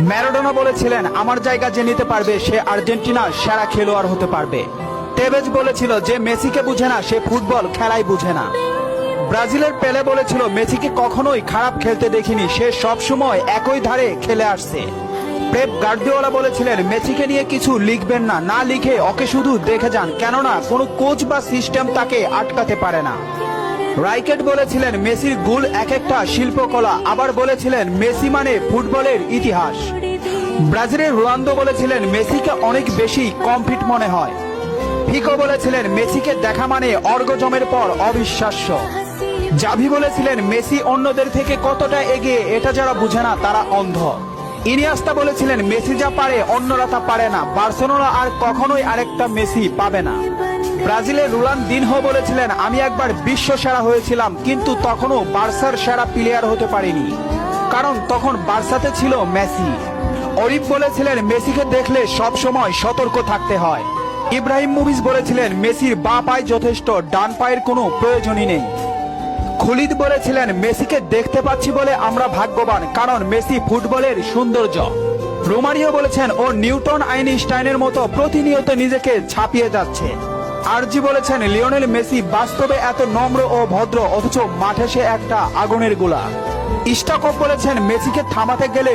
Maradona বলেছিলেন, আমার জায়গা যে নিতে পারবে সে আর্জেন্টিনার সেরা খেলোয়াড় হতে পারবে। টেভেজ বলেছিল, যে মেসিকে বুঝে না সে ফুটবল খেলাই বুঝে না। ব্রাজিলের পেলে বলেছিল, মেসিকে কখনোই খারাপ খেলতে দেখিনি, সে সবসময় একই ধারে খেলে আসছে। পেপ গার্দিওলা বলেছিলেন, মেসিকে নিয়ে কিছু লিখবেন না, না লিখে ওকে শুধু দেখে যান, কেননা কোনো কোচ বা সিস্টেম তাকে আটকাতে পারে না। রাইকেট বলেছিলেন, মেসির গোল এক একটা শিল্পকলা, আবার বলেছিলেন মেসি মানে ফুটবলের ইতিহাস। ব্রাজিলের রোনালদো বলেছিলেন, মেসিকে অনেক বেশি কমফিট মনে হয়। ফিকো বলেছিলেন, মেসিকে দেখা মানে অর্গজমের পর অবিশ্বাস্য। জাভি বলেছিলেন, মেসি অন্যদের থেকে কতটা এগিয়ে এটা যারা বুঝে না তারা অন্ধ। ইনিয়েস্তা বলেছিলেন, মেসি যা পারে অন্যরা তা পারে না, বার্সেলোনা আর কখনোই আরেকটা মেসি পাবে না। ব্রাজিলের রোনালদিনহো বলেছিলেন, আমি একবার বিশ্ব সেরা হয়েছিলাম, কিন্তু তখনও বার্সার সেরা প্লেয়ার হতে পারিনি, কারণ তখন বার্সাতে ছিল মেসি। অরিফ বলেছিলেন, মেসিকে দেখলে সব সময় সতর্ক থাকতে হয়। ইব্রাহিমোভিচ বলেছিলেন, মেসির বাঁ পায়ে যথেষ্ট, ডান পায়ের কোনো প্রয়োজনই নেই। খুলিদ বলেছিলেন, মেসিকে দেখতে পাচ্ছি বলে আমরা ভাগ্যবান, কারণ মেসি ফুটবলের সৌন্দর্য। রোমারিও বলেছেন, ও নিউটন আইনস্টাইনের মতো প্রতিনিয়ত নিজেকে ছাপিয়ে যাচ্ছে। আরজি বলেছেন, লিওনেল মেসি বাস্তবে এত নম্র ও ভদ্র, অথচ মাঠে সে একটা আগুনের গোলা। স্টাকপ বলেছেন, মেসিকে থামাতে গেলে